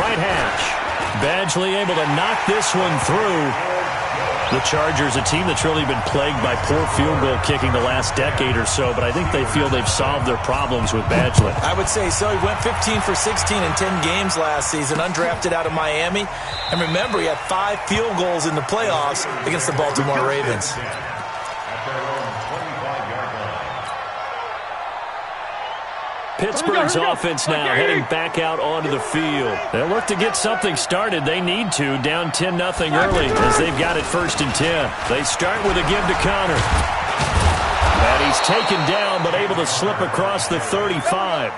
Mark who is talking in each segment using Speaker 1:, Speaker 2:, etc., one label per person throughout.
Speaker 1: right hash. Badgley able to knock this one through. The Chargers, a team that's really been plagued by poor field goal kicking the last decade or so, but I think they feel they've solved their problems with Badgley.
Speaker 2: I would say so. He went 15 for 16 in 10 games last season, undrafted out of Miami. And remember, he had 5 field goals in the playoffs against the Baltimore Ravens.
Speaker 1: Pittsburgh's offense now heading back out onto the field. They'll look to get something started. They need to, down 10-0 early as they've got it 1st and 10. They start with a give to Connor. And he's taken down but able to slip across the 35.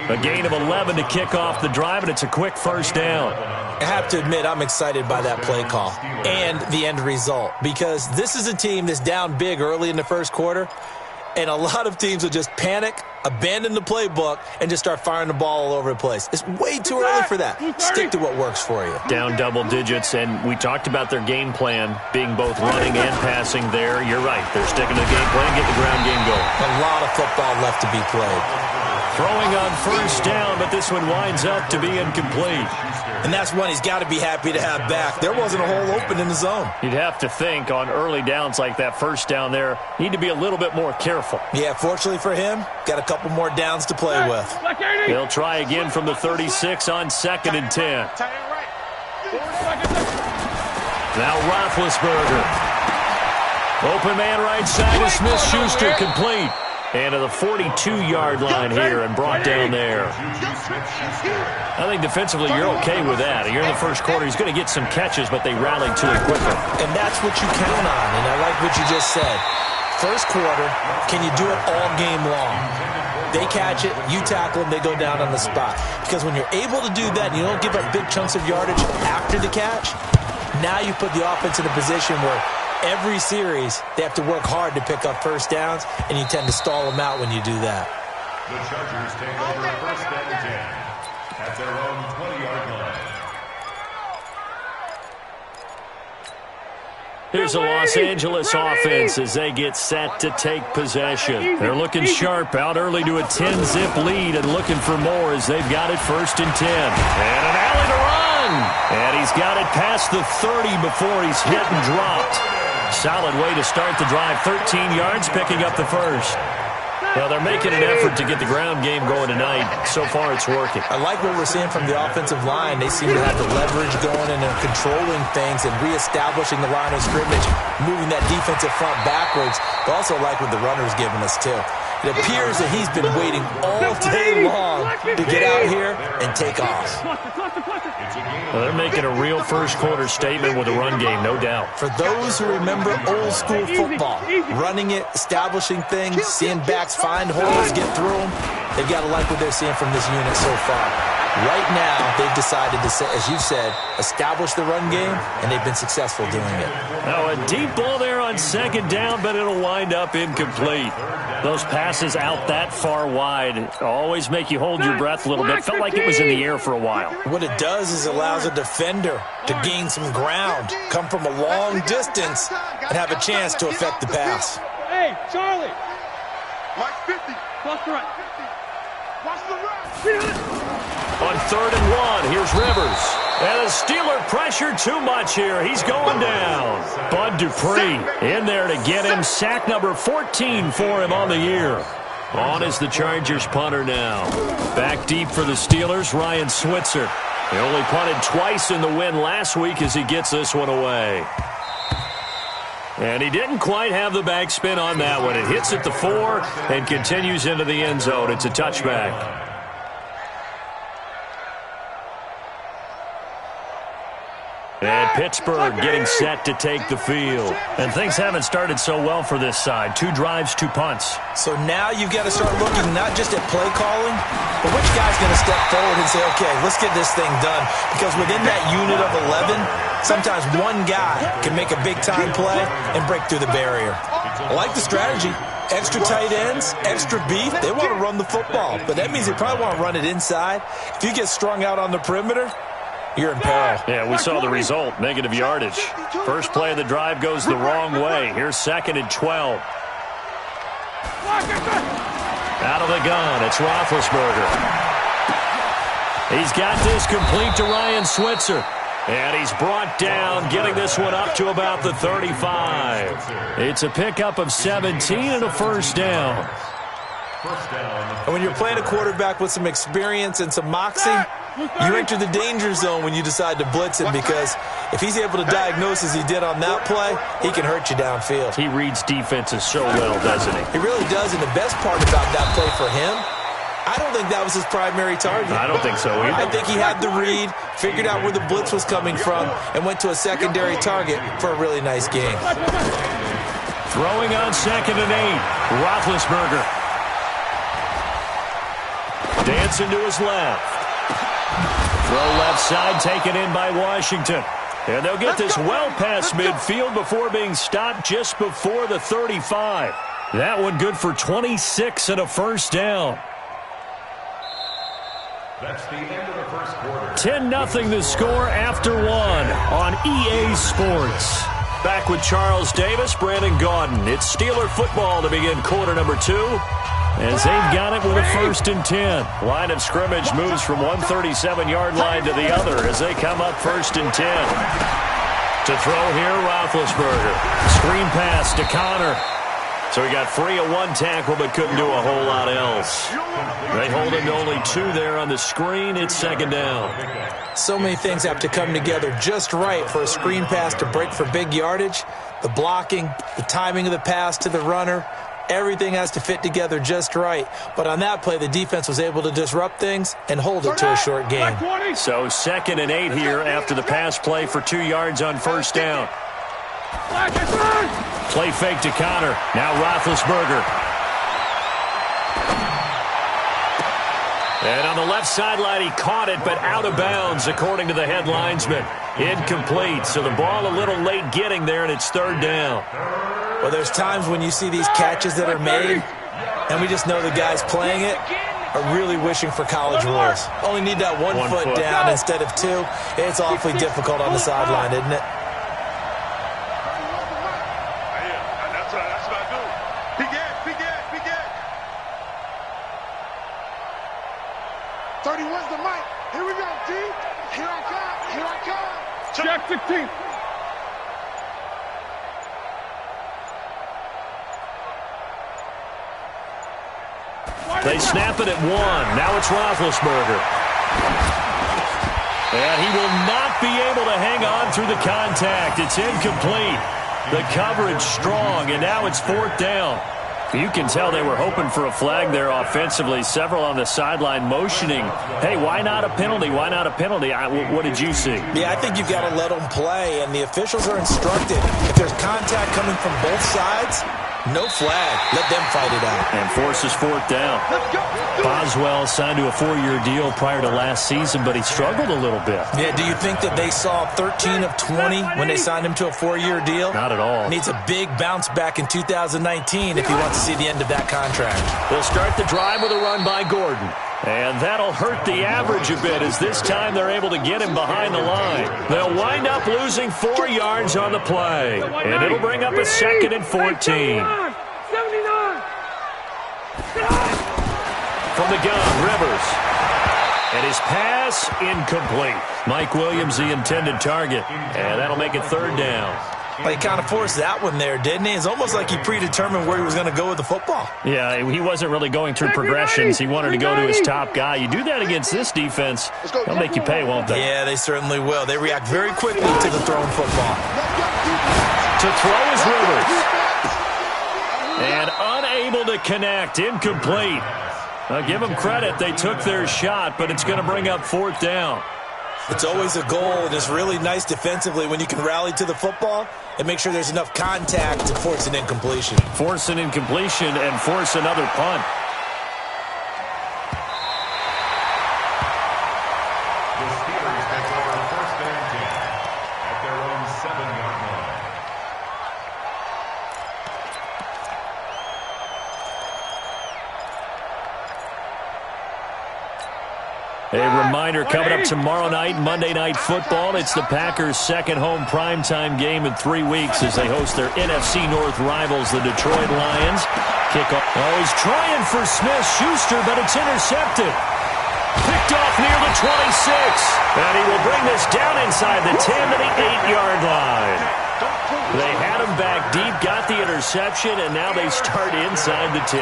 Speaker 1: A gain of 11 to kick off the drive, and it's a quick 1st down.
Speaker 2: I have to admit, I'm excited by that play call and the end result, because this is a team that's down big early in the first quarter, and a lot of teams will just panic, abandon the playbook, and just start firing the ball all over the place. It's way too early for that. Stick to what works for you.
Speaker 1: Down double digits, and we talked about their game plan being both running and passing there. You're right. They're sticking to the game plan, get the ground game going.
Speaker 2: A lot of football left to be played.
Speaker 1: Throwing on 1st down, but this one winds up to be incomplete.
Speaker 2: And that's one he's got to be happy to have back. There wasn't a hole open in the zone.
Speaker 1: You'd have to think on early downs like that 1st down there, need to be a little bit more careful.
Speaker 2: Yeah, fortunately for him, got a couple more downs to play with.
Speaker 1: He'll try again from the 36 on 2nd and 10. Now Roethlisberger. Open man right side is Smith-Schuster, complete. And to the 42-yard line here and brought down there. I think defensively you're okay with that. You're in the first quarter. He's going to get some catches, but they rallied to it quicker.
Speaker 2: And that's what you count on, and I like what you just said. First quarter, can you do it all game long? They catch it, you tackle them, they go down on the spot. Because when you're able to do that and you don't give up big chunks of yardage after the catch, now you put the offense in a position where every series, they have to work hard to pick up 1st downs, and you tend to stall them out when you do that.
Speaker 3: The Chargers take over 1st and 10 at their own 20-yard line.
Speaker 1: Here's the Los Angeles offense as they get set to take possession. They're looking sharp, out early to a 10-zip lead and looking for more as they've got it 1st and 10. And an alley to run. And he's got it past the 30 before he's hit and dropped. Solid way to start the drive. 13 yards, picking up the 1st. Well, they're making an effort to get the ground game going tonight. So far, it's working.
Speaker 2: I like what we're seeing from the offensive line. They seem to have the leverage going, and they're controlling things and reestablishing the line of scrimmage, moving that defensive front backwards. But also like what the runner's giving us, too. It appears that he's been waiting all day long to get out here and take off.
Speaker 1: Well, they're making a real first quarter statement with a run game, no doubt.
Speaker 2: For those who remember old school football, running it, establishing things, seeing backs find holes, get through them, they've got to like what they're seeing from this unit so far. Right now, they've decided to, as you said, establish the run game, and they've been successful doing it.
Speaker 1: Now a deep ball there on 2nd down, but it'll wind up incomplete. Those passes out that far wide always make you hold your breath a little bit. Felt like it was in the air for a while.
Speaker 2: What it does is allows a defender to gain some ground, come from a long distance, and have a chance to affect the pass.
Speaker 4: Hey, Charlie. Watch 50. Watch the right. 50. Watch the right.
Speaker 1: On 3rd and 1, here's Rivers. And the Steeler pressure too much here. He's going down. Bud Dupree in there to get him. Sack number 14 for him on the year. On is the Chargers punter now. Back deep for the Steelers, Ryan Switzer. He only punted twice in the win last week as he gets this one away. And he didn't quite have the backspin on that one. It hits at the 4 and continues into the end zone. It's a touchback. And Pittsburgh getting set to take the field. And things haven't started so well for this side. 2 drives, 2 punts.
Speaker 2: So now you've got to start looking not just at play calling, but which guy's going to step forward and say, okay, let's get this thing done. Because within that unit of 11, sometimes one guy can make a big-time play and break through the barrier. I like the strategy. Extra tight ends, extra beef. They want to run the football, but that means they probably want to run it inside. If you get strung out on the perimeter, you're in peril.
Speaker 1: Yeah, we saw the result, negative yardage. First play of the drive goes the wrong way. Here's 2nd and 12. Out of the gun, it's Roethlisberger. He's got this complete to Ryan Switzer. And he's brought down, getting this one up to about the 35. It's a pickup of 17 and a first down.
Speaker 2: And when you're playing a quarterback with some experience and some moxie, you enter the danger zone when you decide to blitz him, because if he's able to diagnose as he did on that play, he can hurt you downfield.
Speaker 1: He reads defenses so well, doesn't he?
Speaker 2: He really does, and the best part about that play for him, I don't think that was his primary target.
Speaker 1: I don't think so either.
Speaker 2: I think he had the read, figured out where the blitz was coming from, and went to a secondary target for a really nice game.
Speaker 1: Throwing on 2nd and 8. Roethlisberger. Dancing to his left. Throw left side, taken in by Washington. And they'll get this well past midfield before being stopped just before the 35. That one good for 26 and a first down.
Speaker 3: That's the end of the first quarter.
Speaker 1: 10-0 the score after one on EA Sports. Back with Charles Davis, Brandon Gaudin. It's Steeler football to begin quarter number 2. As they've got it with a 1st and 10. Line of scrimmage moves from one 37-yard line to the other as they come up 1st and 10. To throw here, Roethlisberger. Screen pass to Connor. So he got free of one tackle but couldn't do a whole lot else. They hold him to only 2 there on the screen. It's 2nd down.
Speaker 2: So many things have to come together just right for a screen pass to break for big yardage. The blocking, the timing of the pass to the runner, everything has to fit together just right. But on that play, the defense was able to disrupt things and hold it to a short game.
Speaker 1: So 2nd and 8 here after the pass play for 2 yards on 1st down. Play fake to Connor. Now Roethlisberger. And on the left sideline, he caught it, but out of bounds, according to the head linesman. Incomplete. So the ball a little late getting there, and it's 3rd down.
Speaker 2: Well, there's times when you see these catches that are made, and we just know the guys playing it are really wishing for college rules. Only need that one foot down instead of 2. It's awfully difficult on the sideline, isn't it?
Speaker 4: That's what I do. Big Ed. 30, where's the mic? Here we go, G. Here I come. Check 16.
Speaker 1: They snap it at 1. Now it's Roethlisberger. And he will not be able to hang on through the contact. It's incomplete. The coverage strong, and now it's 4th down. You can tell they were hoping for a flag there offensively. Several on the sideline motioning, hey, why not a penalty? Why not a penalty? What did you see?
Speaker 2: Yeah, I think you've got to let them play, and the officials are instructed. If there's contact coming from both sides, no flag. Let them fight it out.
Speaker 1: And forces 4th down. Boswell signed to a 4-year deal prior to last season, but he struggled a little bit.
Speaker 2: Yeah, do you think that they saw 13 of 20 when they signed him to a 4-year deal?
Speaker 1: Not at all.
Speaker 2: Needs a big bounce back in 2019 if he wants to see the end of that contract.
Speaker 1: They'll start the drive with a run by Gordon. And that'll hurt the average a bit as this time they're able to get him behind the line. They'll wind up losing 4 yards on the play. And it'll bring up a 2nd and 14.
Speaker 4: 79.
Speaker 1: From the gun, Rivers. And his pass, incomplete. Mike Williams, the intended target. And that'll make it 3rd down.
Speaker 2: Well, he kind of forced that one there, didn't he? It's almost like he predetermined where he was going to go with the football.
Speaker 1: Yeah, he wasn't really going through progressions. He wanted to go to his top guy. You do that against this defense, they'll make you pay, won't they?
Speaker 2: Yeah, they certainly will. They react very quickly to the thrown football.
Speaker 1: To throw is Rivers. And unable to connect, incomplete. I'll give them credit. They took their shot, but it's going to bring up 4th down.
Speaker 2: It's always a goal, and it's really nice defensively when you can rally to the football and make sure there's enough contact to force an incompletion.
Speaker 1: Force an incompletion and force another punt.
Speaker 3: The Steelers take over 1st and 10 at their own 7-yard line.
Speaker 1: A reminder coming up tomorrow night, Monday Night Football. It's the Packers' 2nd home primetime game in 3 weeks as they host their NFC North rivals, the Detroit Lions. Kickoff. Oh, he's trying for Smith-Schuster, but it's intercepted. Picked picked off near the 26. And he will bring this down inside the 10 to the 8-yard line. They had him back deep, got the interception, and now they start inside the 10.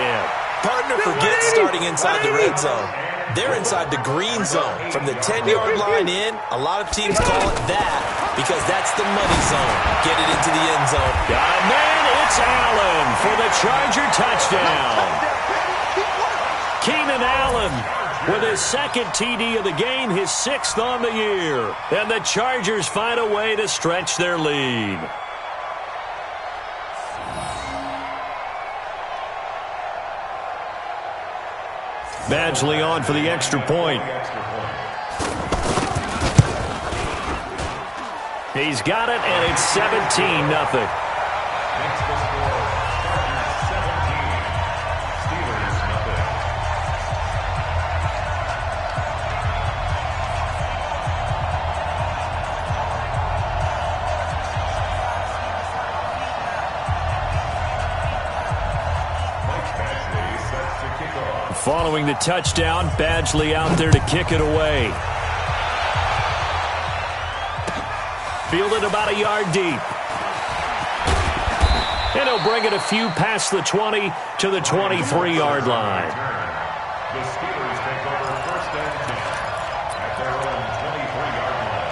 Speaker 2: Partner, forget starting inside the red zone. They're inside the green zone. From the 10-yard line in, a lot of teams call it that because that's the money zone. Get it into the end zone.
Speaker 1: Got a man, it's Allen for the Charger touchdown. Keenan Allen with his second TD of the game, his 6th on the year. And the Chargers find a way to stretch their lead. Badgley on for the extra point. He's got it, and it's 17-0. Following the touchdown, Badgley out there to kick it away. Fielded about a yard deep. And he'll bring it a few past the 20 to the 23-yard line.
Speaker 3: The Steelers take over 1st and 10 at their own 23-yard line.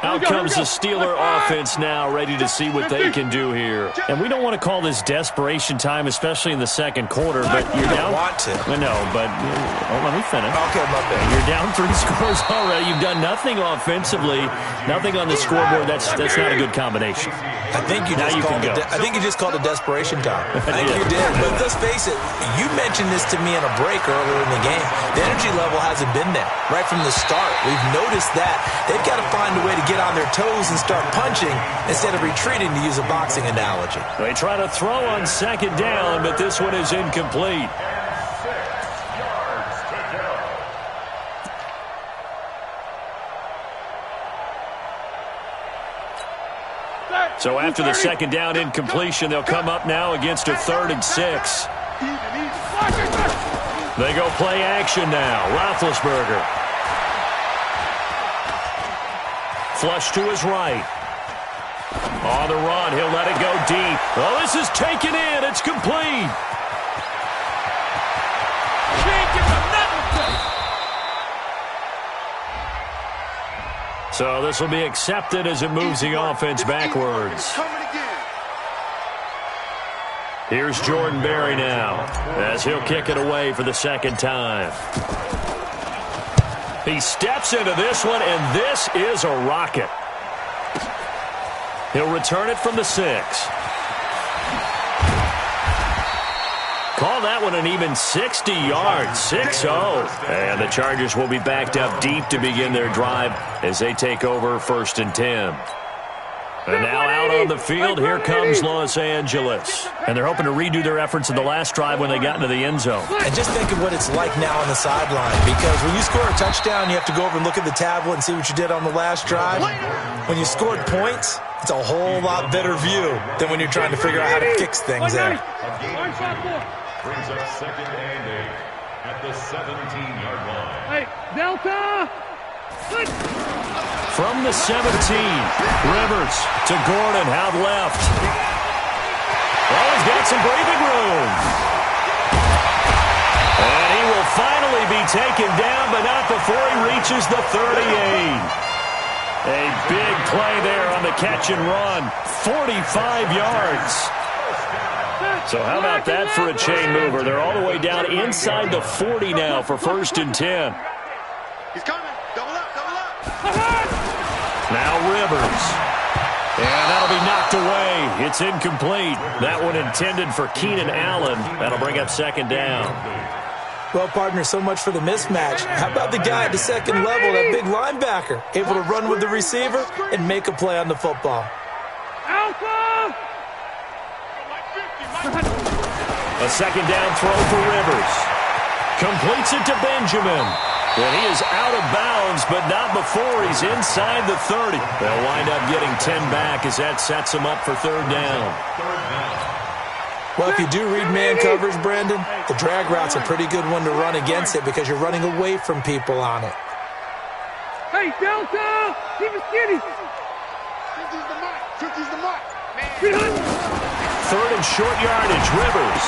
Speaker 1: Out comes the Steeler offense now, ready to see what they can do here. And we don't want to call this desperation time, especially in the second quarter, but you're down.
Speaker 2: Want to.
Speaker 1: No, but let me finish.
Speaker 2: Okay, my bad.
Speaker 1: You're down 3 scores already. You've done nothing offensively, nothing on the scoreboard. That's not a good combination.
Speaker 2: I think you just called it desperation time. I think you did. But let's face it, you mentioned this to me in a break earlier in the game. The energy level hasn't been there right from the start. We've noticed that. They've got to find a way to get on their toes and start punching instead of retreating, to use a boxing analogy.
Speaker 1: They try to throw on 2nd down, but this one is incomplete. So after the 2nd down incompletion, they'll come up now against a 3rd and 6. They go play action now. Roethlisberger. Flush to his right. On the run, he'll let it go deep. Oh, this is taken in. It's complete. So this will be accepted as it moves the offense backwards. Here's Jordan Berry now as he'll kick it away for the 2nd time. He steps into this one, and this is a rocket. He'll return it from the 6. Call that one an even 60 yards, 6-0. And the Chargers will be backed up deep to begin their drive as they take over 1st and 10. And now out on the field, here comes Los Angeles. And they're hoping to redo their efforts in the last drive when they got into the end zone.
Speaker 2: And just think of what it's like now on the sideline, because when you score a touchdown, you have to go over and look at the tablet and see what you did on the last drive. When you scored points, it's a whole lot better view than when you're trying to figure out how to fix things there.
Speaker 3: Brings up 2nd and 8 at the 17-yard line.
Speaker 4: Hey, Delta!
Speaker 1: From the 17, Rivers to Gordon, out left. Oh, he's got some breathing room. And he will finally be taken down, but not before he reaches the 38. A big play there on the catch and run. 45 yards. So how about that for a chain mover? They're all the way down inside the 40 now for 1st and 10.
Speaker 4: He's coming. Double up, double up.
Speaker 1: Now Rivers. And that'll be knocked away. It's incomplete. That one intended for Keenan Allen. That'll bring up 2nd down.
Speaker 2: Well, partner, so much for the mismatch. How about the guy at the 2nd level, that big linebacker, able to run with the receiver and make a play on the football?
Speaker 4: Alpha!
Speaker 1: A 2nd down throw for Rivers. Completes it to Benjamin. And he is out of bounds, but not before he's inside the 30. They'll wind up getting 10 back as that sets him up for 3rd down.
Speaker 2: Well, if you do read man coverage, Brandon, the drag route's a pretty good one to run against it because you're running away from people on it.
Speaker 4: Hey, Delta! Keep it skinny! 50's the mark. 50's the mark.
Speaker 1: Third and short yardage. Rivers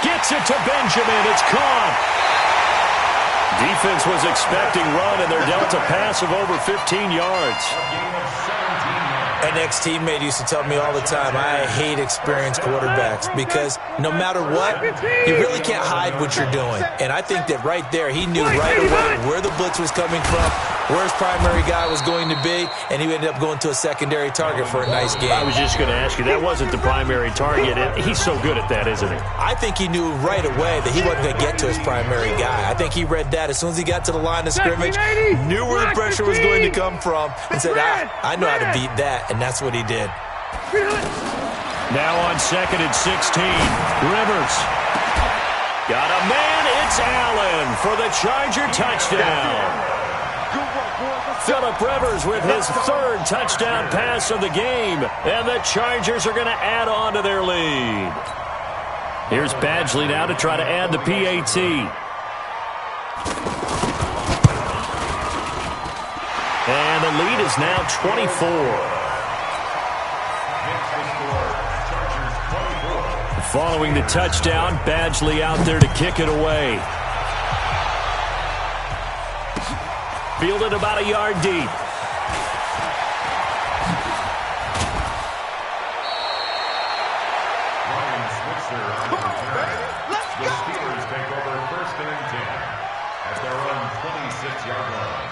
Speaker 1: gets it to Benjamin. It's caught. Defense was expecting run, and they're dealt a pass of over 15 yards.
Speaker 2: An ex-teammate used to tell me all the time, I hate experienced quarterbacks because no matter what, you really can't hide what you're doing. And I think that right there, he knew right away where the blitz was coming from, where his primary guy was going to be, and he ended up going to a secondary target for a nice game.
Speaker 1: I was just going to ask you, that wasn't the primary target. He's so good at that, isn't he?
Speaker 2: I think he knew right away that he wasn't going to get to his primary guy. I think he read that as soon as he got to the line of scrimmage, knew where the pressure was going to come from, and said, I know how to beat that. And that's what he did.
Speaker 1: Now on second and 16. Rivers. Got a man. It's Allen for the Charger touchdown. Phillip Rivers with his third touchdown pass of the game. And the Chargers are going to add on to their lead. Here's Badgley now to try to add the PAT. And the lead is now 24. Following the touchdown, Badgley out there to kick it away. Fielded about a yard deep.
Speaker 3: The Steelers take over first and 10 at their own 26-yard line.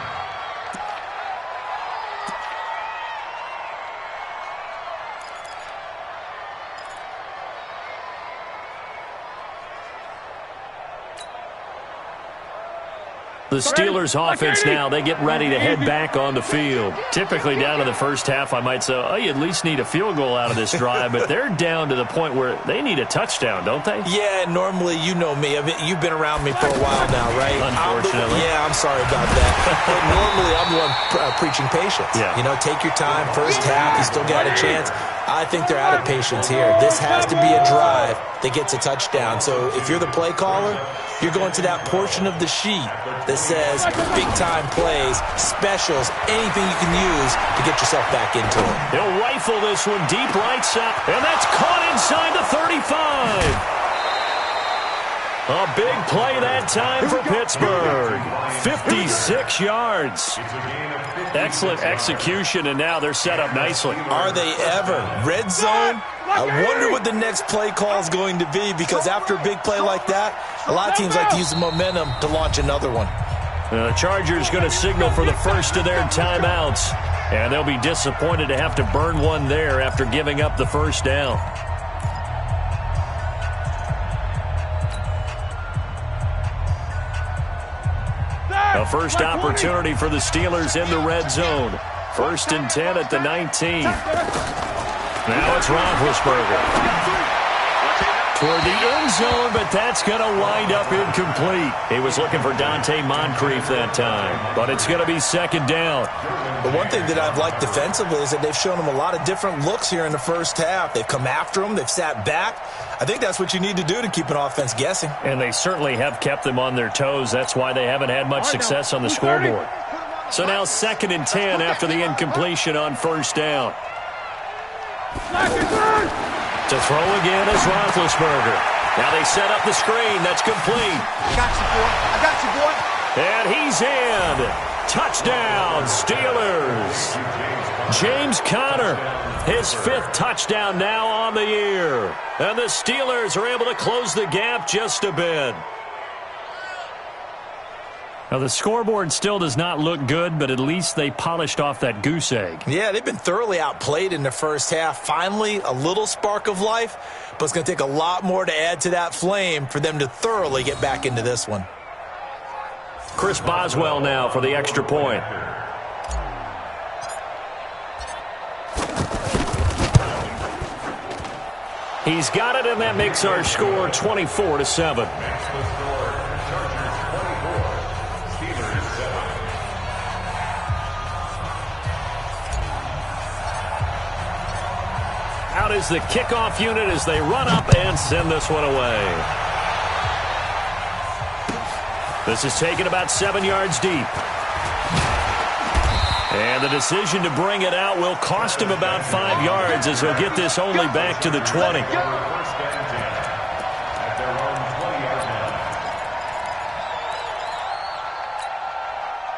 Speaker 1: The Steelers offense now, they get ready to head back on the field. Typically down in the first half, I might say, oh, you at least need a field goal out of this drive, but they're down to the point where they need a touchdown, don't they?
Speaker 2: Yeah, normally, you know me. You've been around me for a while now, right?
Speaker 1: Unfortunately.
Speaker 2: I'm sorry about that. But normally, I'm the one preaching patience.
Speaker 1: Yeah.
Speaker 2: You know, take your time. First half, you still got a chance. I think they're out of patience here. This has to be a drive that gets a touchdown. So if you're the play caller, you're going to that portion of the sheet that says big-time plays, specials, anything you can use to get yourself back into it.
Speaker 1: He'll rifle this one deep right side, and that's caught inside the 35. A big play that time for Pittsburgh. 56 yards. Excellent execution, and now they're set up nicely.
Speaker 2: Are they ever? Red zone? I wonder what the next play call is going to be, because after a big play like that, a lot of teams like to use the momentum to launch another one.
Speaker 1: The Chargers going to signal for the first of their timeouts, and they'll be disappointed to have to burn one there after giving up the first down. A first opportunity for the Steelers in the red zone. First and 10 at the 19. Now it's Roethlisberger. Toward the end zone, but that's going to wind up incomplete. He was looking for Dante Moncrief that time, but it's going to be second down.
Speaker 2: The one thing that I've liked defensively is that they've shown him a lot of different looks here in the first half. They've come after him. They've sat back. I think that's what you need to do to keep an offense guessing.
Speaker 1: And they certainly have kept them on their toes. That's why they haven't had much success on the scoreboard. So now second and 10 after the incompletion on first down. To throw again is Roethlisberger. Now they set up the screen. That's complete.
Speaker 4: I got you, boy.
Speaker 1: And he's in. Touchdown, Steelers. James Conner, his fifth touchdown now on the year. And the Steelers are able to close the gap just a bit. Now, the scoreboard still does not look good, but at least they polished off that goose egg.
Speaker 2: Yeah, they've been thoroughly outplayed in the first half. Finally, a little spark of life, but it's going to take a lot more to add to that flame for them to thoroughly get back into this one.
Speaker 1: Chris Boswell now for the extra point. He's got it, and that makes our score 24-7. Out is the kickoff unit as they run up and send this one away. This is taken about 7 yards deep. And the decision to bring it out will cost him about 5 yards as he'll get this only back to the 20.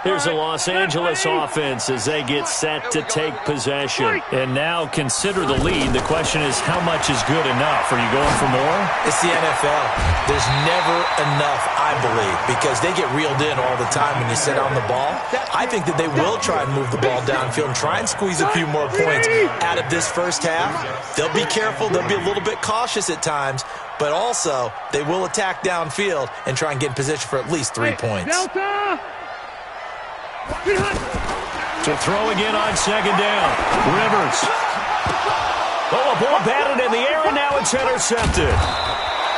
Speaker 1: Here's the Los Angeles offense as they get set to take possession. And now consider the lead. The question is, how much is good enough? Are you going for more?
Speaker 2: It's the NFL. There's never enough, I believe, because they get reeled in all the time when you sit on the ball. I think that they will try and move the ball downfield and try and squeeze a few more points out of this first half. They'll be careful. They'll be a little bit cautious at times, but also they will attack downfield and try and get in position for at least 3 points.
Speaker 1: To throw again on second down. Rivers. Oh, a ball batted in the air, and now it's intercepted.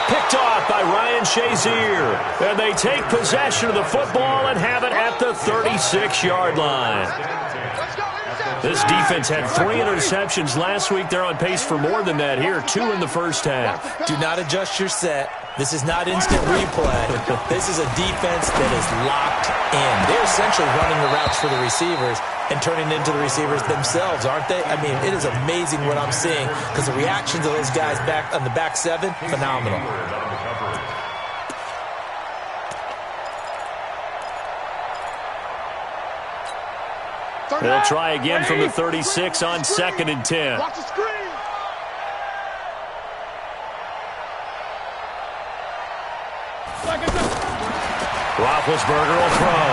Speaker 1: Picked off by Ryan Shazier. And they take possession of the football and have it at the 36-yard line. This defense had 3 interceptions last week. They're on pace for more than that here. 2 in the first half.
Speaker 2: Do not adjust your set. This is not instant replay. This is a defense that is locked in. They're essentially running the routes for the receivers and turning into the receivers themselves, aren't they? I mean, it is amazing what I'm seeing because the reactions of those guys back on the back 7, phenomenal.
Speaker 1: They'll try again from the 36 on 2nd and 10.
Speaker 4: Watch the screen.
Speaker 1: Roethlisberger will throw.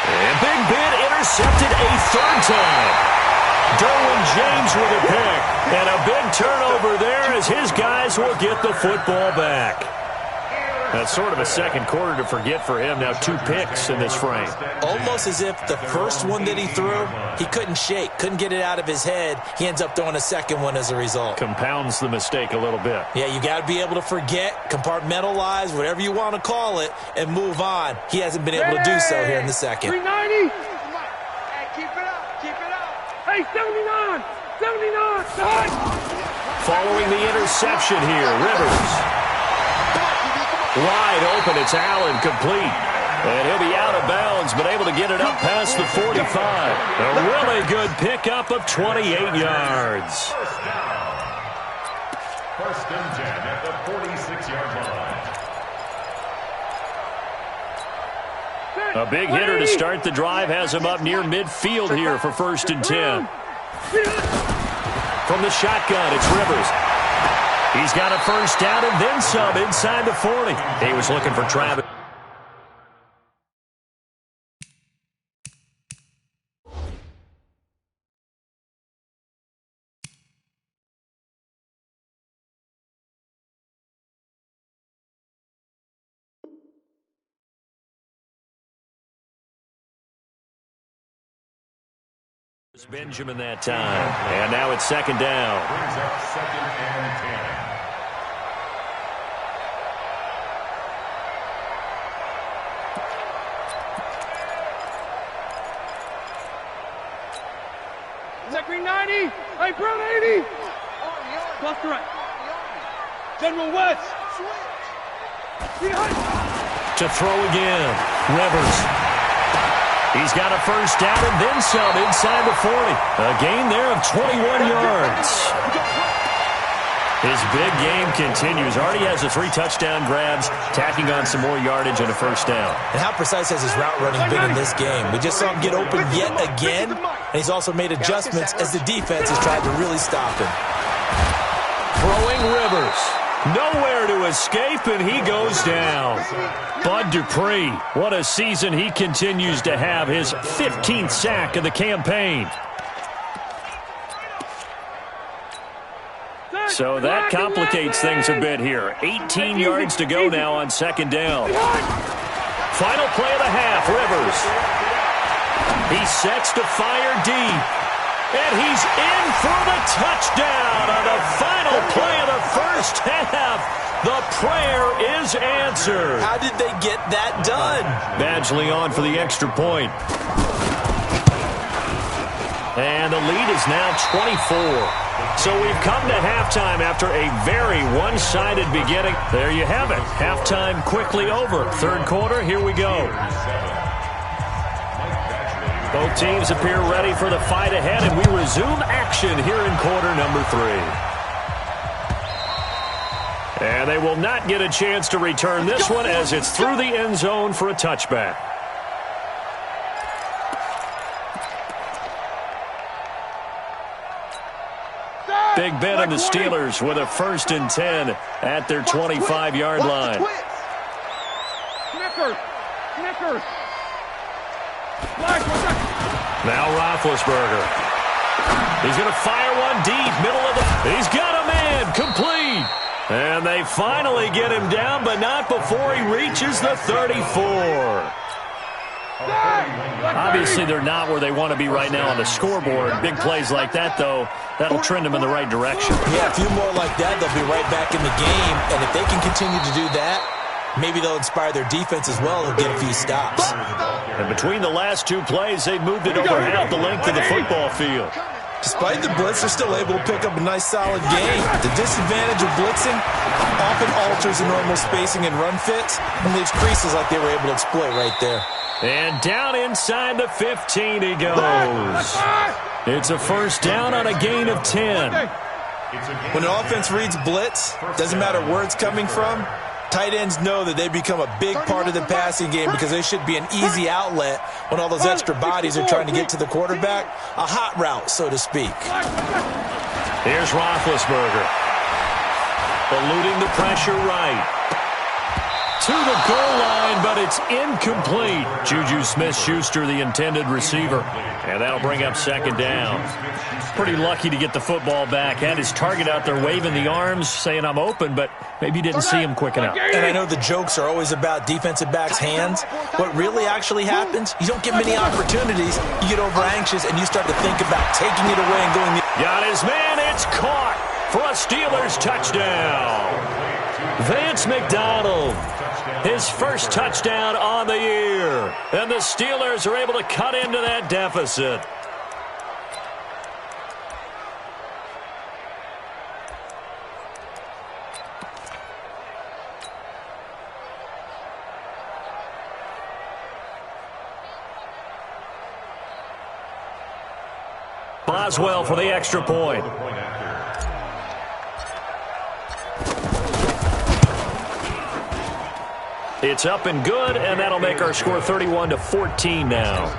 Speaker 1: And Big Ben intercepted a 3rd time. Derwin James with a pick. And a big turnover there as his guys will get the football back. That's sort of a second quarter to forget for him. Now 2 picks in this frame.
Speaker 2: Almost as if the first one that he threw, he couldn't shake, couldn't get it out of his head. He ends up throwing a second one as a result.
Speaker 1: Compounds the mistake a little bit.
Speaker 2: Yeah, you got to be able to forget, compartmentalize, whatever you want to call it, and move on. He hasn't been able to do so here in the second.
Speaker 4: 390. Hey, keep it up. Keep it up. Hey, 79. 79.
Speaker 1: Following the interception here, Rivers. Wide open, it's Allen, complete. And he'll be out of bounds, but able to get it up past the 45. A really good pickup of 28 yards.
Speaker 3: First and 10 at the 46-yard line.
Speaker 1: A big hitter to start the drive has him up near midfield here for 1st and 10. From the shotgun, it's Rivers. He's got a 1st down and then some inside the 40. He was looking for Travis. Benjamin that time. And now it's 2nd down.
Speaker 3: Brings up 2nd and 10.
Speaker 4: Second 90. Hey, Brown 80. Plus the right. General West.
Speaker 1: To throw again. Rivers. He's got a 1st down and then some inside the 40. A gain there of 21 yards. His big game continues. Already has the 3 touchdown grabs, tacking on some more yardage and a 1st down.
Speaker 2: And how precise has his route running been in this game? We just saw him get open yet again, and he's also made adjustments as the defense has tried to really stop him.
Speaker 1: Throwing Rivers. Nowhere to escape, and he goes down. Bud Dupree, what a season he continues to have. His 15th sack of the campaign. So that complicates things a bit here. 18 yards to go now on 2nd down. Final play of the half, Rivers. He sets to fire deep. And he's in for the touchdown on the final play of the first half. The prayer is answered.
Speaker 2: How did they get that done?
Speaker 1: Badgley on for the extra point. And the lead is now 24. So we've come to halftime after a very one-sided beginning. There you have it. Halftime quickly over. Third quarter, here we go. Both teams appear ready for the fight ahead, and we resume action here in quarter number 3. And they will not get a chance to return this one as it's through the end zone for a touchback. Big Ben and the Steelers with a 1st and 10 at their 25-yard line. Now Roethlisberger. He's going to fire one deep, middle of the... He's got a man, complete. And they finally get him down, but not before he reaches the 34. Obviously, they're not where they want to be right now on the scoreboard. Big plays like that, though, that'll trend them in the right direction.
Speaker 2: Yeah, a few more like that, they'll be right back in the game. And if they can continue to do that, maybe they'll inspire their defense as well and get a few stops.
Speaker 1: And between the last 2 plays, they've moved it over half the length of the football field.
Speaker 2: Despite the blitz, they're still able to pick up a nice, solid gain. The disadvantage of blitzing often alters the normal spacing and run fits and leaves creases like they were able to exploit right there.
Speaker 1: And down inside the 15 he goes. It's a 1st down on a gain of 10.
Speaker 2: When an offense reads blitz, doesn't matter where it's coming from, tight ends know that they become a big part of the passing game because they should be an easy outlet when all those extra bodies are trying to get to the quarterback. A hot route, so to speak.
Speaker 1: Here's Roethlisberger. Eluding the pressure right. To the goal line, but it's incomplete. Juju Smith-Schuster, the intended receiver. And that'll bring up 2nd down. Pretty lucky to get the football back. Had his target out there waving the arms, saying I'm open, but maybe didn't see him quick enough.
Speaker 2: And I know the jokes are always about defensive backs' hands. What really actually happens, you don't get many opportunities. You get over-anxious, and you start to think about taking it away and going...
Speaker 1: Got his man. It's caught for a Steelers touchdown. Vance McDonald. His 1st touchdown on the year. And the Steelers are able to cut into that deficit. Boswell for the extra point. It's up and good, and that'll make our score 31-14 now.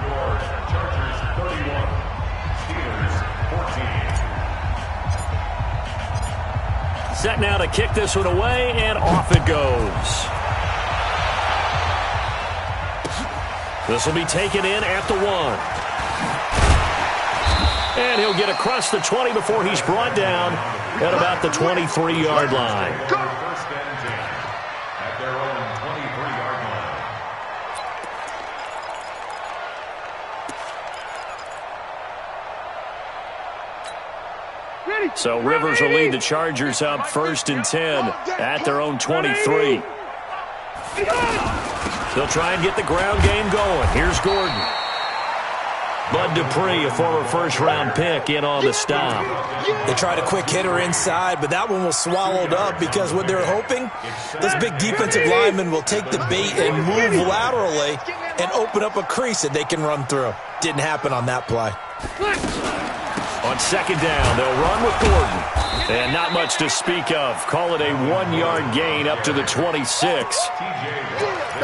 Speaker 1: Set now to kick this one away, and off it goes. This will be taken in at the 1. And he'll get across the 20 before he's brought down at about the 23-yard line. So Rivers will lead the Chargers up 1st and 10 at their own 23. They'll try and get the ground game going. Here's Gordon. Bud Dupree, a former 1st-round pick, in on the stop.
Speaker 2: They tried a quick hitter inside, but that one was swallowed up because what they're hoping, this big defensive lineman will take the bait and move laterally and open up a crease that they can run through. Didn't happen on that play.
Speaker 1: On 2nd down, they'll run with Gordon. And not much to speak of. Call it a 1-yard gain up to the 26.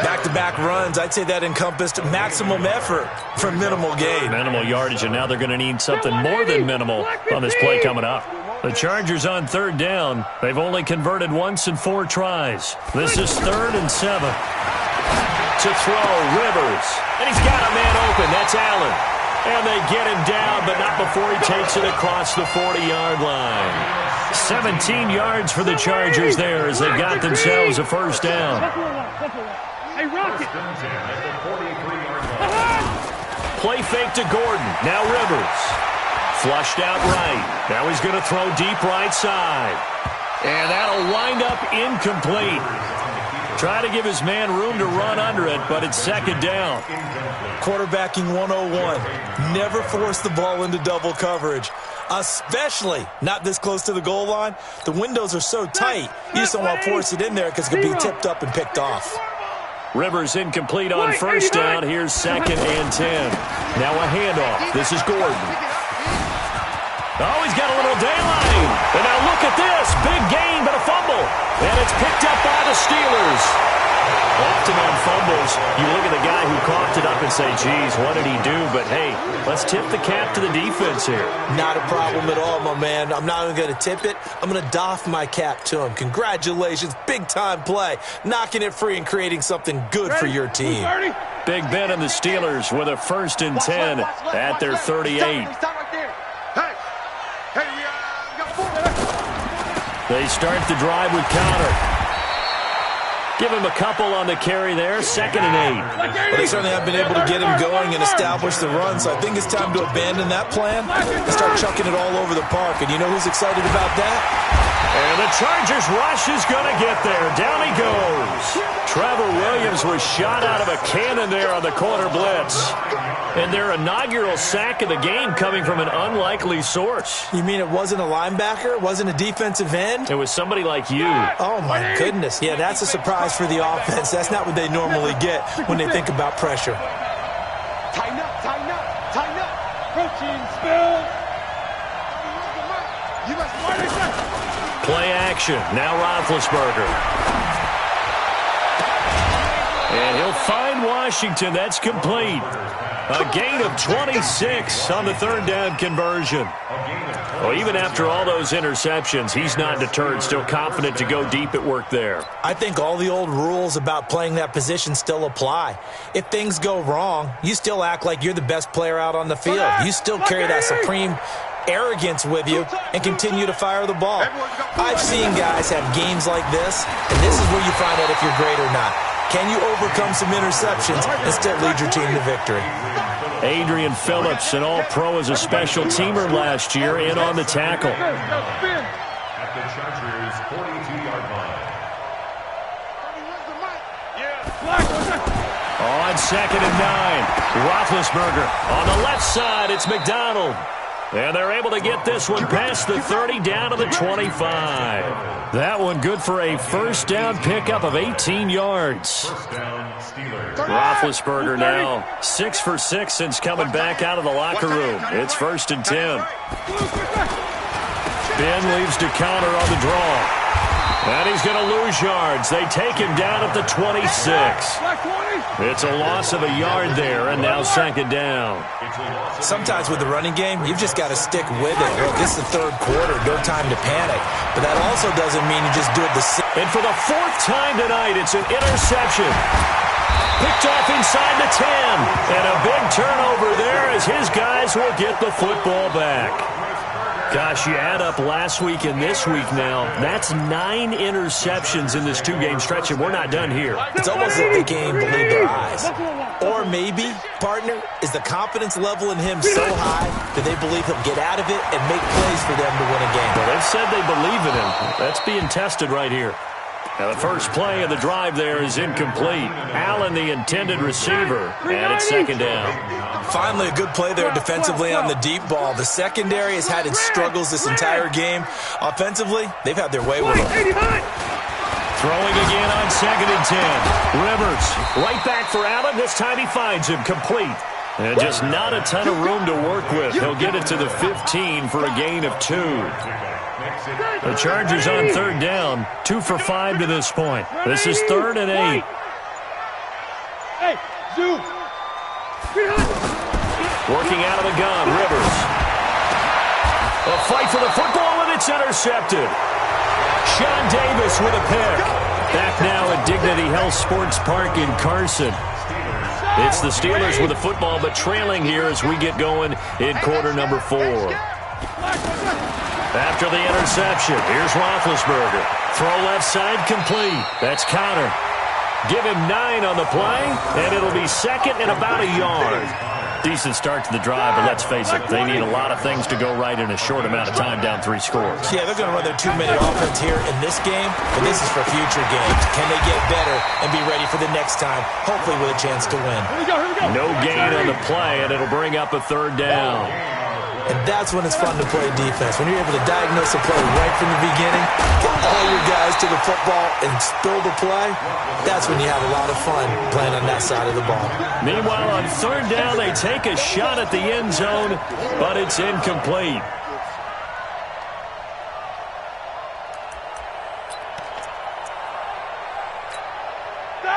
Speaker 2: Back-to-back runs, I'd say that encompassed maximum effort for minimal gain.
Speaker 1: Minimal yardage, and now they're going to need something more than minimal on this play coming up. The Chargers on 3rd down. They've only converted once in 4 tries. This is 3rd and 7. To throw, Rivers. And he's got a man open. That's Allen. And they get him down, but not before he takes it across the 40-yard line. 17 yards for the Chargers there as they've got themselves a 1st down.
Speaker 4: Hey, Rocket.
Speaker 1: Play fake to Gordon. Now Rivers. Flushed out right. Now he's going to throw deep right side. And that'll wind up incomplete. Try to give his man room to run under it, but it's second down.
Speaker 2: Quarterbacking 101. Never force the ball into double coverage, especially not this close to the goal line. The windows are so tight, you just don't want to force it in there because it could be tipped up and picked off.
Speaker 1: Rivers incomplete on first down. Here's 2nd and 10. Now a handoff. This is Gordon. Oh, he's got a little daylight. And now look at this. Big gain, but a fumble. And it's picked up by the Steelers. Often on fumbles, you look at the guy who coughed it up and say, geez, what did he do? But, hey, let's tip the cap to the defense here.
Speaker 2: Not a problem at all, my man. I'm not even going to tip it. I'm going to doff my cap to him. Congratulations. Big-time play. Knocking it free and creating something good for your team.
Speaker 1: Big Ben and the Steelers with a 1st and 10 at their 38. They start the drive with Counter. Give him a couple on the carry there, 2nd and 8.
Speaker 2: Well, they certainly have been able to get him going and establish the run, so I think it's time to abandon that plan and start chucking it all over the park. And you know who's excited about that?
Speaker 1: And the Chargers rush is going to get there. Down he goes. Trevor Williams was shot out of a cannon there on the corner blitz. And their inaugural sack of the game coming from an unlikely source.
Speaker 2: You mean it wasn't a linebacker? It wasn't a defensive end?
Speaker 1: It was somebody like you.
Speaker 2: Oh, my goodness. Yeah, that's a surprise for the offense. That's not what they normally get when they think about pressure.
Speaker 4: Tighten up, tighten up, tighten up. Protein spill. You must
Speaker 1: play action. Now Roethlisberger. And he'll find Washington. That's complete. A gain of 26 on the 3rd down conversion. Well, even after all those interceptions, he's not deterred, still confident to go deep at work there.
Speaker 2: I think all the old rules about playing that position still apply. If things go wrong, you still act like you're the best player out on the field. You still carry that supreme arrogance with you and continue to fire the ball. I've seen guys have games like this, and this is where you find out if you're great or not. Can you overcome some interceptions and still lead your team to victory?
Speaker 1: Adrian Phillips, an all-pro as a special teamer last year, in on the tackle.
Speaker 3: At the Chargers' 42-yard line.
Speaker 1: On 2nd and 9, Roethlisberger. On the left side, it's McDonald. And they're able to get this one past the 30 down to the 25. That one good for a 1st down pickup of 18 yards.
Speaker 3: 1st down, Steelers.
Speaker 1: Roethlisberger now 6 for 6 since coming back out of the locker room. It's 1st and 10. Ben leaves to Counter on the draw. And he's going to lose yards. They take him down at the 26. It's a loss of a yard there, and now 2nd down.
Speaker 2: Sometimes with the running game, you've just got to stick with it. Look, this is the 3rd quarter, no time to panic. But that also doesn't mean you just do it the same.
Speaker 1: And for the 4th time tonight, it's an interception. Picked off inside the 10. And a big turnover there as his guys will get the football back. Gosh, you add up last week and this week now. That's 9 interceptions in this 2-game stretch, and we're not done here.
Speaker 2: It's almost like they can't even believe their eyes. Or maybe, partner, is the confidence level in him so high that they believe he'll get out of it and make plays for them to win a game.
Speaker 1: Well, they've said they believe in him. That's being tested right here. Now, the first play of the drive there is incomplete. Allen, the intended receiver, and it's 2nd down.
Speaker 2: Finally, a good play there defensively on the deep ball. The secondary has had its struggles this entire game. Offensively, they've had their way with it.
Speaker 1: Throwing again on 2nd and 10. Rivers, right back for Allen. This time he finds him complete. And just not a ton of room to work with. He'll get it to the 15 for a gain of 2. The Chargers on 3rd down, 2 for 5 to this point. This is 3rd and 8.
Speaker 4: Hey, Zoo.
Speaker 1: Working out of the gun, Rivers. A fight for the football, and it's intercepted. Sean Davis with a pick. Back now at Dignity Health Sports Park in Carson. It's the Steelers with the football, but trailing here as we get going in quarter number 4. After the interception, here's Roethlisberger. Throw left side complete. That's Counter. Give him 9 on the play, and it'll be 2nd and about a yard. Decent start to the drive, but let's face it, they need a lot of things to go right in a short amount of time down 3 scores.
Speaker 2: Yeah, they're going to run their 2-minute offense here in this game, but this is for future games. Can they get better and be ready for the next time, hopefully with a chance to win?
Speaker 1: No gain on the play, and it'll bring up a 3rd down.
Speaker 2: And that's when it's fun to play defense. When you're able to diagnose a play right from the beginning, get all your guys to the football and spill the play, that's when you have a lot of fun playing on that side of the ball.
Speaker 1: Meanwhile, on 3rd down, they take a shot at the end zone, but it's incomplete.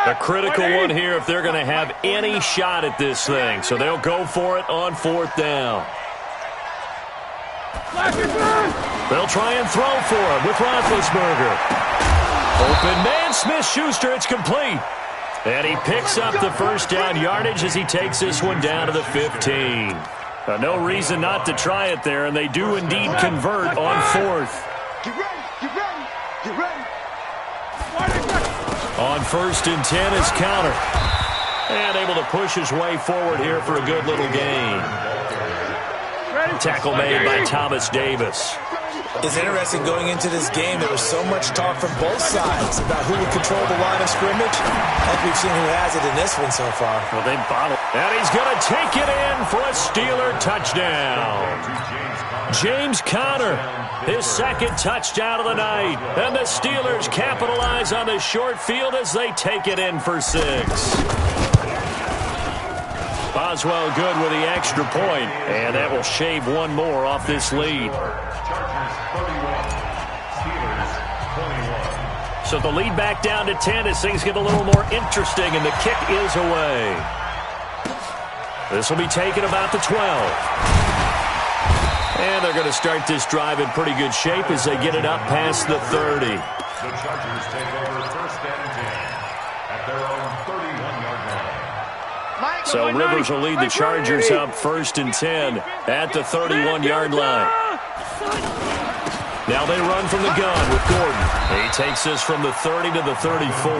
Speaker 1: A critical one here if they're going to have any shot at this thing. So they'll go for it on 4th down. They'll try and throw for him with Roethlisberger. Open man, Smith-Schuster, it's complete. And he picks up the 1st down yardage as he takes this one down to the 15. No reason not to try it there, and they do indeed convert on 4th.
Speaker 4: Get ready, get ready, get ready.
Speaker 1: On 1st and 10 is Counter. And able to push his way forward here for a good little gain. Tackle made by Thomas Davis.
Speaker 2: It's interesting going into this game. There was so much talk from both sides about who would control the line of scrimmage. Like we've seen who has it in this one so far.
Speaker 1: Well, they bottle. And he's going to take it in for a Steeler touchdown. James Conner, his 2nd touchdown of the night. And the Steelers capitalize on the short field as they take it in for 6. Boswell good with the extra point, and that will shave one more off this lead. So the lead back down to 10 as things get a little more interesting, and the kick is away. This will be taken about the 12. And they're going to start this drive in pretty good shape as they get it up past the 30.
Speaker 3: The Chargers take over 1st and 10 at their own 31-yard line.
Speaker 1: So Rivers will lead the Chargers up 1st and 10 at the 31-yard line. Now they run from the gun with Gordon. He takes this from the 30 to the 34.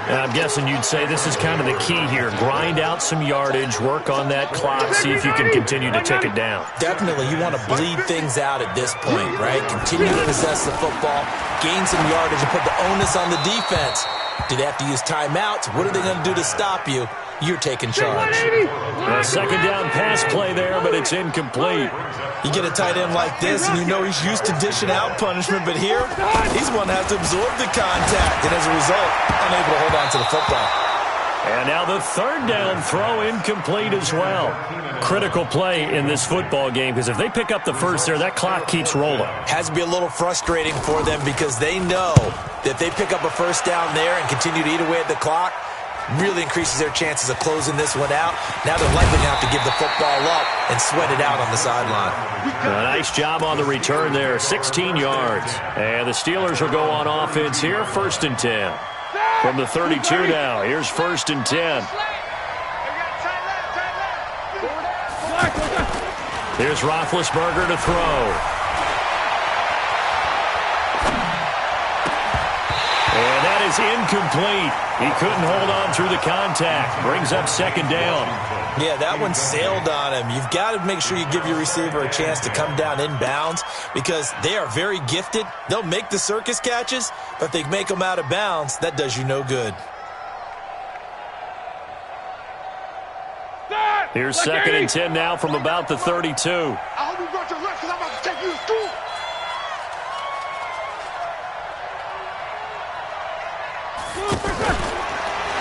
Speaker 1: And I'm guessing you'd say this is kind of the key here. Grind out some yardage, work on that clock, see if you can continue to tick it down.
Speaker 2: Definitely, you want to bleed things out at this point, right? Continue to possess the football, gain some yardage, and put the onus on the defense. Do they have to use timeouts? What are they going to do to stop you? You're taking charge.
Speaker 1: A 2nd down pass play there, but it's incomplete.
Speaker 2: You get a tight end like this, and you know he's used to dishing out punishment, but here, he's one that has to absorb the contact, and as a result, unable to hold on to the football.
Speaker 1: And now the 3rd down throw incomplete as well. Critical play in this football game, because if they pick up the 1st there, that clock keeps rolling.
Speaker 2: Has to be a little frustrating for them because they know that if they pick up a 1st down there and continue to eat away at the clock, really increases their chances of closing this one out. Now they're likely going to have to give the football up and sweat it out on the sideline.
Speaker 1: A nice job on the return there, 16 yards. And the Steelers will go on offense here, 1st and 10. From the 32 now, here's 1st and 10. Here's Roethlisberger to throw. And that is incomplete. He couldn't hold on through the contact. Brings up 2nd down.
Speaker 2: Yeah, that one sailed on him. You've got to make sure you give your receiver a chance to come down inbounds because they are very gifted. They'll make the circus catches, but if they make them out of bounds, that does you no good.
Speaker 1: Here's 2nd and 10 now from about the 32.
Speaker 4: I hope you brought your lunch because I'm about to take you to school.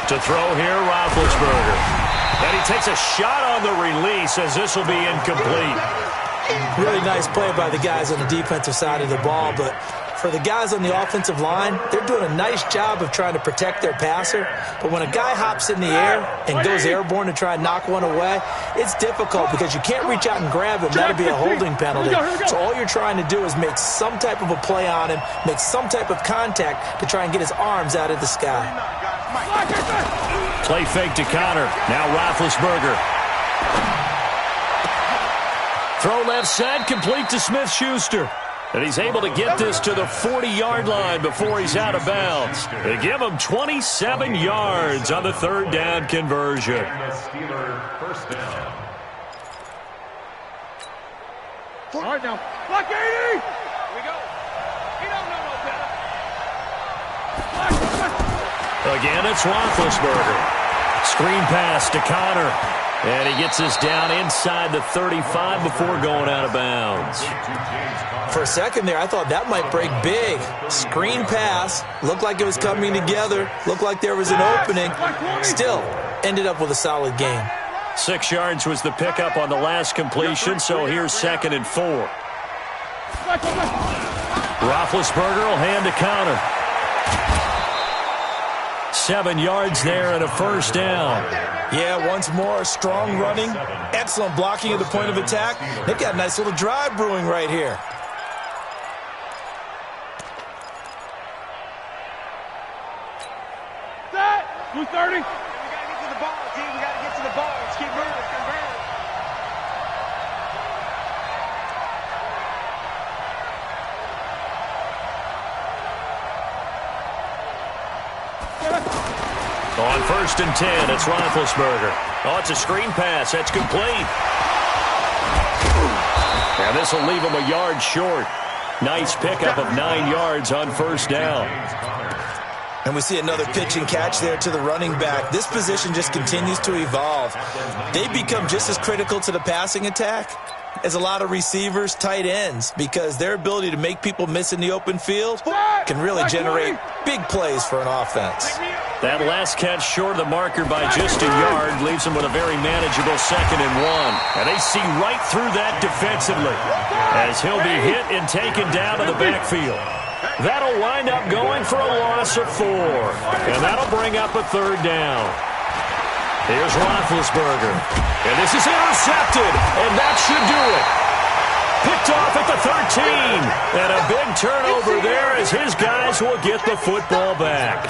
Speaker 1: To throw here, Roethlisberger. And he takes a shot on the release as this will be incomplete.
Speaker 2: Really nice play by the guys on the defensive side of the ball, but for the guys on the offensive line, they're doing a nice job of trying to protect their passer. But when a guy hops in the air and goes airborne to try and knock one away, it's difficult because you can't reach out and grab him. That'll be a holding penalty. So all you're trying to do is make some type of a play on him, make some type of contact to try and get his arms out of the sky.
Speaker 1: Play fake to Conner. Now Roethlisberger. Throw left side, complete to Smith-Schuster. And he's able to get this to the 40-yard line before he's out of bounds. They give him 27 yards on the third down conversion.
Speaker 3: And the Steeler first down.
Speaker 4: All right, now. Block 80! Here we go. You don't know no better.
Speaker 1: Again, it's Roethlisberger. Screen pass to Connor. And he gets us down inside the 35 before going out of bounds.
Speaker 2: For a second there, I thought that might break big. Screen pass. Looked like it was coming together. Looked like there was an opening. Still, ended up with a solid gain.
Speaker 1: 6 yards was the pickup on the last completion, so here's 2nd and 4. Roethlisberger will hand to Connor. 7 yards there and a first down.
Speaker 2: Yeah, once more, strong running, excellent blocking at the point of attack. They've got a nice little drive brewing right here.
Speaker 4: Set! 230.
Speaker 5: We got to get to the ball, team. We got to get to the ball. Let's keep moving.
Speaker 1: On 1st and 10, it's Roethlisberger. Oh, it's a screen pass. That's complete. And this will leave him a yard short. Nice pickup of 9 yards on first down.
Speaker 2: And we see another pitch and catch there to the running back. This position just continues to evolve. They become just as critical to the passing attack as a lot of receivers, tight ends, because their ability to make people miss in the open field can really generate big plays for an offense.
Speaker 1: That last catch short of the marker by just a yard leaves them with a very manageable 2nd and 1. And they see right through that defensively as he'll be hit and taken down to the backfield. That'll wind up going for a loss of 4. And that'll bring up a 3rd down. Here's Roethlisberger. And this is intercepted. And that should do it. Picked off at the 13. And a big turnover there as his guys will get the football back.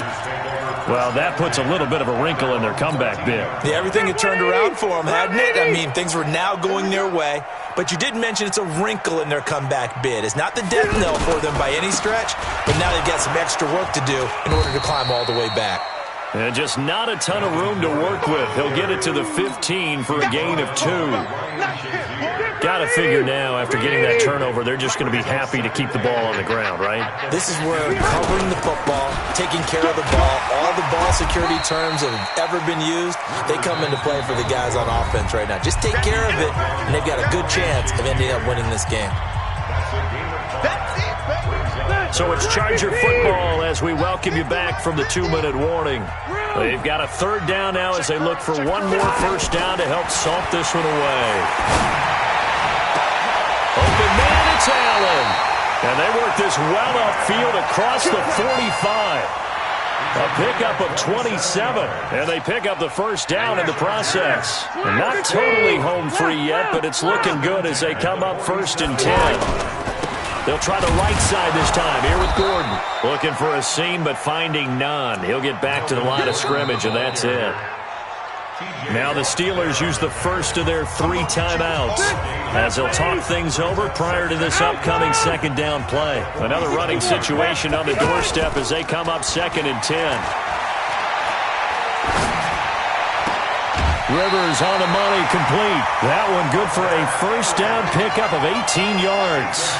Speaker 1: Well, that puts a little bit of a wrinkle in their comeback bid.
Speaker 2: Yeah, everything had turned around for them, hadn't it? I mean, things were now going their way. But you did mention it's a wrinkle in their comeback bid. It's not the death knell for them by any stretch, but now they've got some extra work to do in order to climb all the way back.
Speaker 1: And just not a ton of room to work with. He'll get it to the 15 for a gain of 2. Got to figure now, after getting that turnover, they're just going to be happy to keep the ball on the ground, right?
Speaker 2: This is where covering the football, taking care of the ball, all the ball security terms that have ever been used, they come into play for the guys on offense right now. Just take care of it, and they've got a good chance of ending up winning this game.
Speaker 1: So it's Charger football as we welcome you back from the 2-minute warning. They've got a 3rd down now as they look for one more first down to help salt this one away. Open man, it's Allen. And they work this well upfield across the 45. A pickup of 27. And they pick up the first down in the process. And not totally home free yet, but it's looking good as they come up 1st and 10. They'll try the right side this time. Here with Gordon. Looking for a seam, but finding none. He'll get back to the line of scrimmage, and that's it. Now the Steelers use the first of their 3 timeouts as they'll talk things over prior to this upcoming 2nd down play. Another running situation on the doorstep as they come up 2nd and 10. Rivers on the money, complete. That one good for a first down pickup of 18 yards.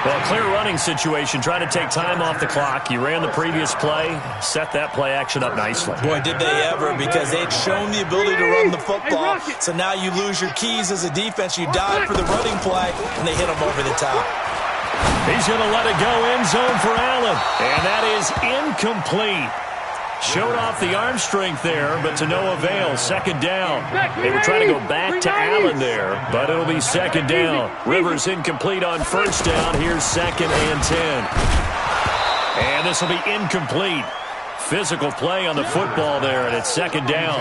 Speaker 1: Well, clear running situation, trying to take time off the clock. You ran the previous play, set that play action up nicely.
Speaker 2: Boy, did they ever, because they'd shown the ability to run the football. So now you lose your keys as a defense. You dive for the running play, and they hit them over the top.
Speaker 1: He's going to let it go end zone for Allen. And that is incomplete. Showed off the arm strength there, but to no avail. 2nd down. They were trying to go back to Allen there, but it'll be 2nd down. Rivers incomplete on first down. Here's 2nd and 10. And this will be incomplete. Physical play on the football there, and it's 2nd down.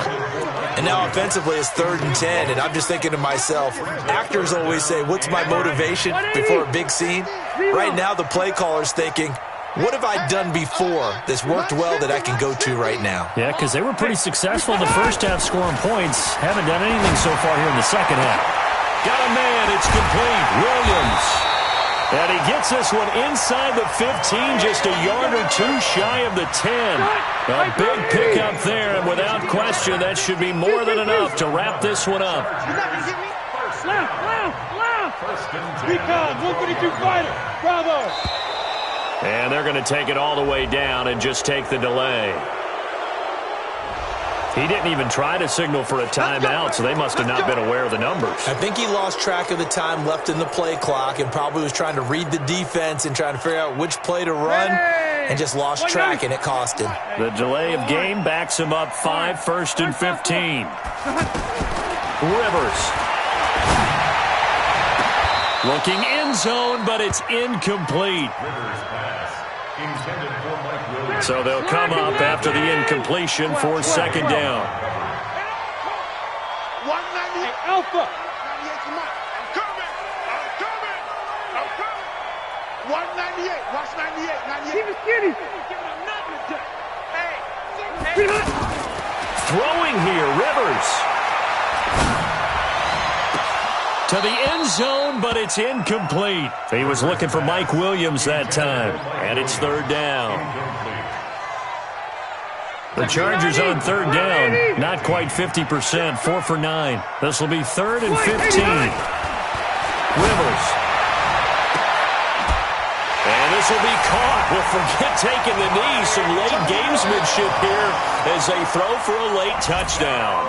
Speaker 2: And now offensively it's 3rd and 10, and I'm just thinking to myself, actors always say, what's my motivation before a big scene? Right now the play caller's thinking, what have I done before that's worked well that I can go to right now?
Speaker 1: Yeah, because they were pretty successful in the first half scoring points. Haven't done anything so far here in the second half. Got a man. It's complete. Williams. And he gets this one inside the 15, just a yard or two shy of the 10. A big pickup there, and without question, that should be more than enough to wrap this one up.
Speaker 4: Recon, 152 fighter. Bravo.
Speaker 1: And they're going to take it all the way down and just take the delay. He didn't even try to signal for a timeout, so they must have not been aware of the numbers.
Speaker 2: I think he lost track of the time left in the play clock and probably was trying to read the defense and trying to figure out which play to run and just lost track, and it cost him.
Speaker 1: The delay of game backs him up 5, 1st and 15. Rivers. Looking end zone, but it's incomplete. So they'll come up after the incompletion for 2nd down.
Speaker 4: 198 Alpha. 198. Watch 98. 98.
Speaker 1: Throwing here, Rivers. To the end zone, but it's incomplete. He was looking for Mike Williams that time, and it's 3rd down. The Chargers on 3rd down, not quite 50%, 4 for 9. This will be 3rd and 15. Rivers. And this will be caught. We'll forget taking the knee. Some late gamesmanship here as they throw for a late touchdown.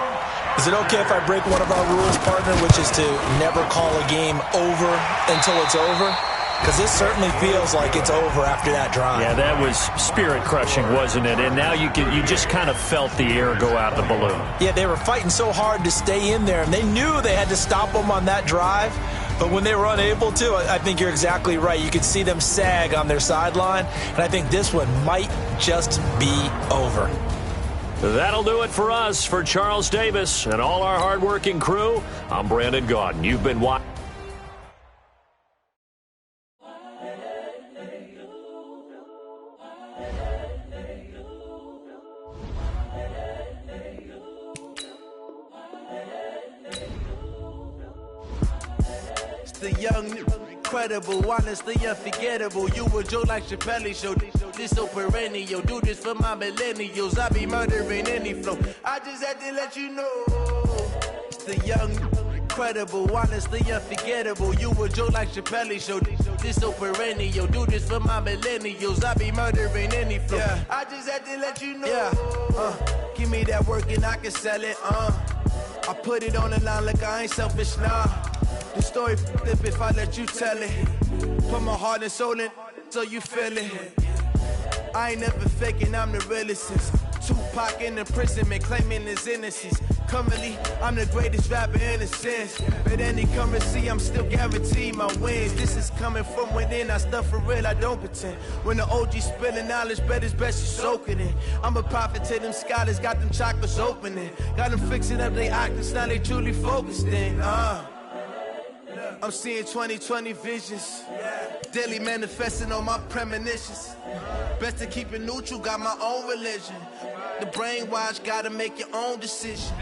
Speaker 2: Is it okay if I break one of our rules, partner, which is to never call a game over until it's over? Because this certainly feels like it's over after that drive.
Speaker 1: Yeah, that was spirit-crushing, wasn't it? And now you just kind of felt the air go out of the balloon.
Speaker 2: Yeah, they were fighting so hard to stay in there, and they knew they had to stop them on that drive. But when they were unable to, I think you're exactly right. You could see them sag on their sideline, and I think this one might just be over.
Speaker 1: That'll do it for us. For Charles Davis and all our hardworking crew, I'm Brandon Gaudin. You've been watching.
Speaker 6: The young, incredible, honestly unforgettable. You a Joe like Chappelle show. This so perennial. Do this for my millennials. I be murdering any flow. I just had to let you know. It's the young, incredible, honestly unforgettable. You a Joe like Chappelle show. This so perennial. Do this for my millennials. I be murdering any flow. Yeah. I just had to let you know. Yeah. Give me that work and I can sell it. I put it on the line like I ain't selfish, nah. The story flip if I let you tell it. Put my heart and soul in so you feel it. I ain't never faking, I'm the realest. Tupac in imprisonment, claiming his innocence. Currently, I'm the greatest rapper in a sense. But any currency, I'm still guaranteed my wins. This is coming from within, I stuff for real, I don't pretend. When the OG spilling knowledge, bet it's best you soak it in. I'm a prophet to them scholars, got them chakras opening. Got them fixing up they octaves, now they truly focused in. I'm seeing 2020 visions. Daily manifesting on my premonitions. Best to keep it neutral, got my own religion. The brainwash, gotta make your own decision.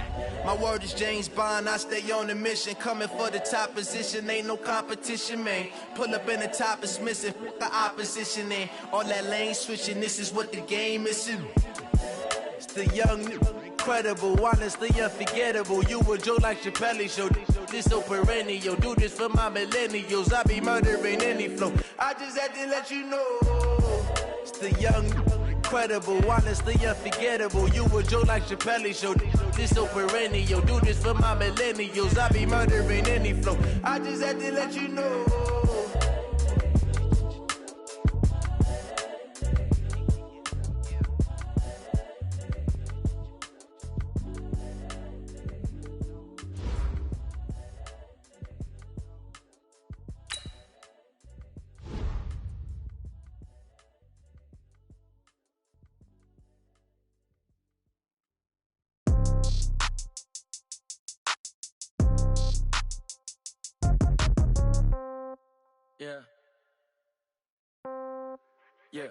Speaker 6: My word is James Bond, I stay on the mission. Coming for the top position, ain't no competition, man. Pull up in the top, it's missing, the opposition, and all that lane switching, this is what the game is. It's the young, incredible, honestly unforgettable. You a Joe like Chappelle show. This so perennial. Do this for my millennials. I be murdering any flow. I just had to let you know. It's the young, incredible, honestly unforgettable. You a Joe like Chappelle show. This so perennial. Do this for my millennials. I be murdering any flow. I just had to let you know. Yeah.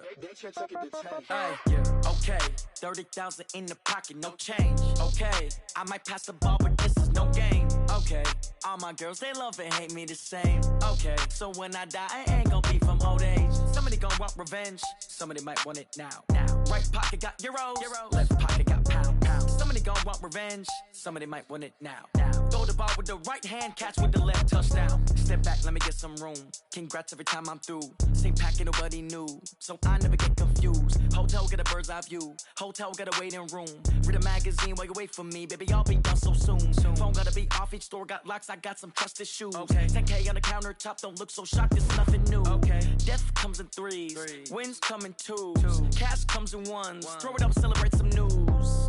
Speaker 6: Okay, 30,000 in the pocket, no change. Okay, I might pass the ball, but this is no game.
Speaker 7: Okay, all my girls, they love and hate me the same. Okay, so when I die, I ain't gon' be from old age. Somebody gon' want revenge, somebody might want it now. Right pocket got euros, left pocket got pound. Somebody gon' want revenge, somebody might want it now. Throw the ball with the right hand, catch with the left, touchdown. Step back, let me get some room. Congrats every time I'm through. Same packet, nobody knew, so I never get confused. Hotel get a bird's eye view, hotel get a waiting room. Read a magazine while you wait for me, baby, I'll be done so soon. Phone gotta be off, each store got locks, I got some trusted shoes. 10K on the countertop, don't look so shocked, it's nothing new. Death comes in threes, wins come in twos, cash comes in ones. Throw it up, celebrate some news.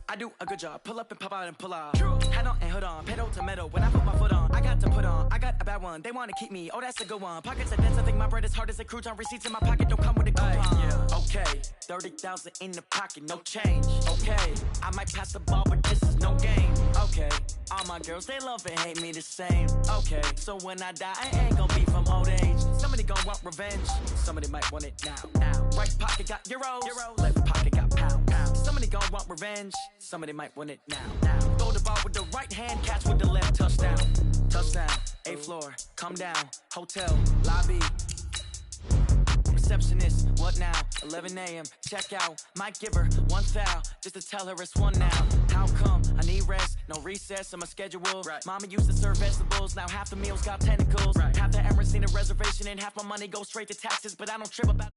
Speaker 7: I do a good job, pull up and pop out and pull off. Hat on and hood on, pedal to metal. When I put my foot on, I got to put on. I got a bad one, they wanna keep me, oh that's a good one. Pockets are dense, I think my bread is hard as a crouton. Receipts in my pocket don't come with a coupon. Okay, 30,000 in the pocket, no change. Okay, I might pass the ball, but this is no game. Okay, all my girls, they love and hate me the same. Okay, so when I die, I ain't gon' be from old age. Somebody gon' want revenge, somebody might want it now. Right pocket got euros, left pocket got pound. Somebody gon' want revenge, somebody might want it now. Throw the ball with the right hand, catch with the left, touchdown. Touchdown, 8th floor, come down, hotel, lobby. Receptionist, what now? 11 a.m., check out. Might give her one foul, just to tell her it's one now. How come? I need rest, no recess in my schedule. Mama used to serve vegetables, now half the meals got tentacles. Half the Emirates need a reservation and half my money goes straight to taxes, but I don't trip about